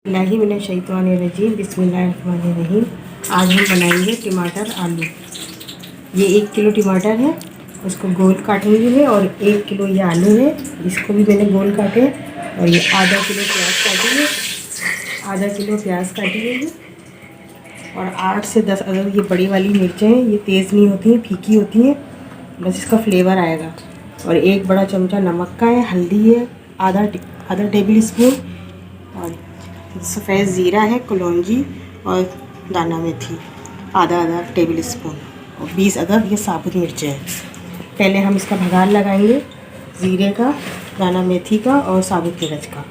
बिस्मिल्लाहिर्रहमानिर्रहीम बिस्मिल्लाहिर्रहमानिर्रहीम। आज हम बनाएंगे टमाटर आलू। ये 1 किलो टमाटर है, उसको गोल काटेंगे मैं, और 1 किलो ये आलू है, इसको भी मैंने गोल काटे। और ये आधा किलो प्याज काटेंगे, आधा किलो प्याज काटेंगे। और 8 से 10 अदद ये बड़ी वाली मिर्चें हैं, ये तेज़ नहीं होती हैं, फीकी होती हैं, बस इसका फ्लेवर आएगा। और 1 बड़ा चमचा नमक का है, हल्दी है आधा टेबल स्पून, और सफ़ेद ज़ीरा है, कलौंजी और दाना मेथी आधा टेबल स्पून, और 20 अदद ये साबुत मिर्चें हैं। पहले हम इसका भगार लगाएंगे, ज़ीरे का, दाना मेथी का और साबुत मिर्च का,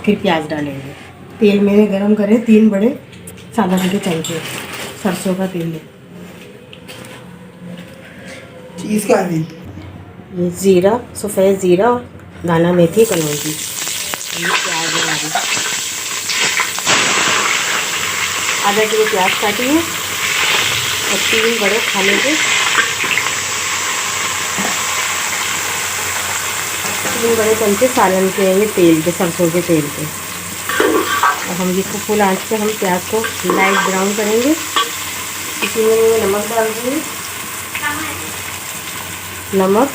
फिर प्याज डालेंगे। तेल मैंने गरम करे 3 बड़े सादा के चमचे सरसों का तेल है। चीज़ का है ये ज़ीरा, सफ़ेद ज़ीरा, दाना मेथी, कलौंजी, ये प्याज हमारी आधा किलो प्याज काटी है, और 3 बड़े खाने के 3 बड़े चमचे सालन के हैं, ये तेल के, सरसों के तेल के। और हम इसको फुल आंच पे हम प्याज को लाइट ब्राउन करेंगे। इसी में मैं नमक डाल दूँगी, नमक,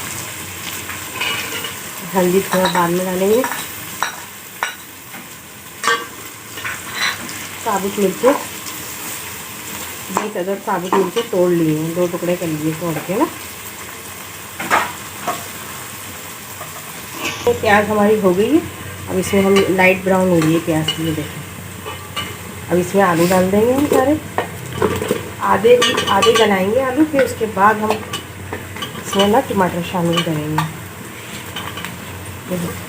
हल्दी थोड़ा बाद में डालेंगे, साबुत मिर्चें 20 अदद साबुत मिर्चें तोड़ लिए हैं, 2 टुकड़े कर लिए तोड़ के ना। तो प्याज हमारी हो गई है, अब इसमें हम लाइट ब्राउन हो रही है प्याज की, ये देखें। अब इसमें आलू डाल देंगे हम सारे, आधे गलाएंगे आलू, फिर उसके बाद हम इसमें ना टमाटर शामिल करेंगे।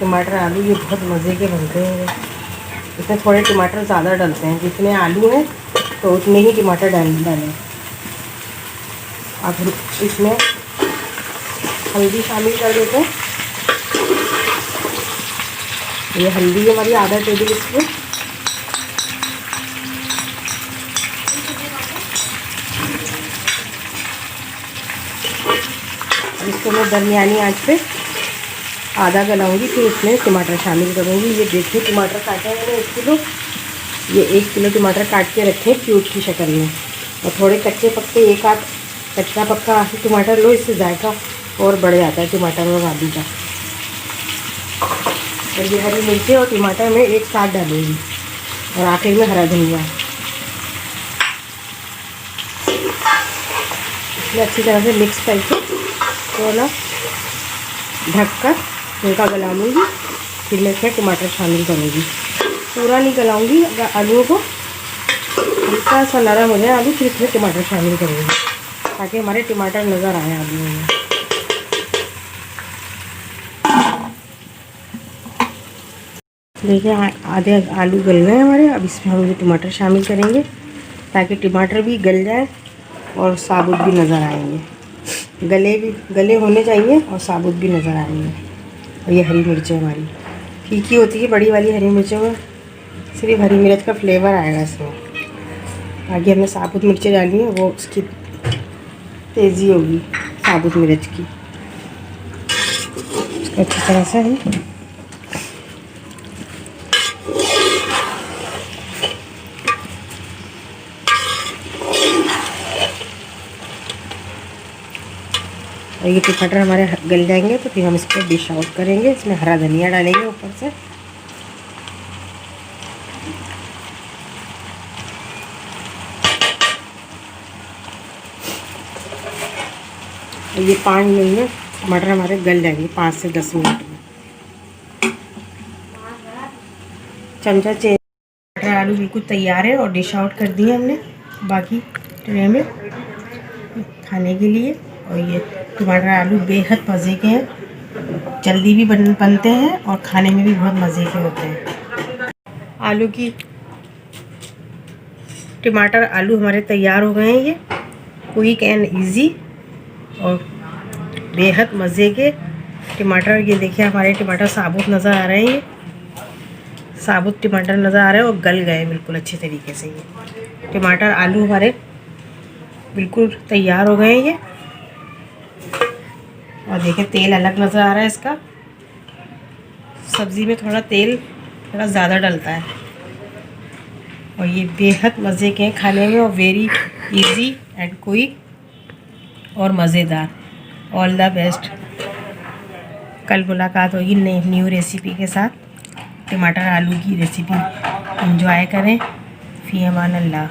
टमाटर आलू ये बहुत मज़े के बनते हैं। इसमें थोड़े टमाटर ज़्यादा डलते हैं, जितने आलू हैं तो उतने ही टमाटर डालें। अब इसमें हल्दी शामिल कर देते हैं। ये हल्दी हमारी आधा टेबल स्पून, इसको मैं दरमियानी आंच पे आधा गलाऊंगी, फिर इसमें टमाटर शामिल करूंगी। ये देखिए टमाटर काटे हैं मैंने 1 किलो, ये 1 किलो टमाटर काट के रखे क्यूब की शक्ल में। और थोड़े कच्चे पक्के, 1 आध कच्चा पक्का टमाटर लो, इससे जायका और बढ़ जाता है टमाटर और आलू का। और ये हरी मिर्ची और टमाटर में एक साथ डालूंगी, और आखिर में हरा धनिया। इसमें अच्छी तरह से मिक्स करके तो ना ढककर हल्का गला लूँगी, फिर मैं इसमें टमाटर शामिल करूँगी। पूरा नहीं गलाऊँगी, आलूओं को हल्का सा नरम हो जाए आलू, फिर इसमें टमाटर शामिल करूँगी, ताकि हमारे टमाटर नज़र आए आलू में। देखिए आधे आलू गल गए हमारे। अब इसमें हम ये टमाटर शामिल करेंगे, ताकि टमाटर भी गल जाए और साबुत भी नज़र आएंगे। गले होने चाहिए और साबुत भी नज़र आएंगे। और ये हरी मिर्चें हमारी फीकी होती है, बड़ी वाली हरी मिर्चों में सिर्फ हरी मिर्च का फ्लेवर आएगा इसमें। आगे हमने साबुत मिर्चें डाली हैं, वो उसकी तेज़ी होगी साबुत मिर्च की। इसको अच्छी तरह से हम और ये टमाटर हमारे गल जाएंगे तो फिर हम इसको डिश आउट करेंगे। इसमें हरा धनिया डालेंगे ऊपर से। ये 5 मिनट में टमाटर हमारे गल जाएंगे, 5 से 10 मिनट में। चमचा चेंज। टमाटर आलू बिल्कुल तैयार है और डिश आउट कर दिए हमने बाकी ट्रे में खाने के लिए। और ये टमाटर आलू बेहद मज़े के हैं, जल्दी भी बनते हैं और खाने में भी बहुत मज़े के होते हैं। आलू की टमाटर आलू हमारे तैयार हो गए हैं। ये क्विक एंड इजी और बेहद मज़े के टमाटर। ये देखिए हमारे टमाटर साबुत नज़र आ रहे हैं, ये साबुत टमाटर नज़र आ रहे हैं और गल गए बिल्कुल अच्छी तरीके से। ये टमाटर आलू हमारे बिल्कुल तैयार हो गए हैं ये। और देखिए तेल अलग नज़र आ रहा है इसका। सब्ज़ी में थोड़ा तेल थोड़ा ज़्यादा डलता है। और ये बेहद मज़े के हैं खाने में और वेरी इजी एंड क्विक और मज़ेदार। All the best. कल मुलाकात होगी नई न्यू रेसिपी के साथ। टमाटर आलू की रेसिपी एंजॉय करें। फ़ी अमान अल्लाह।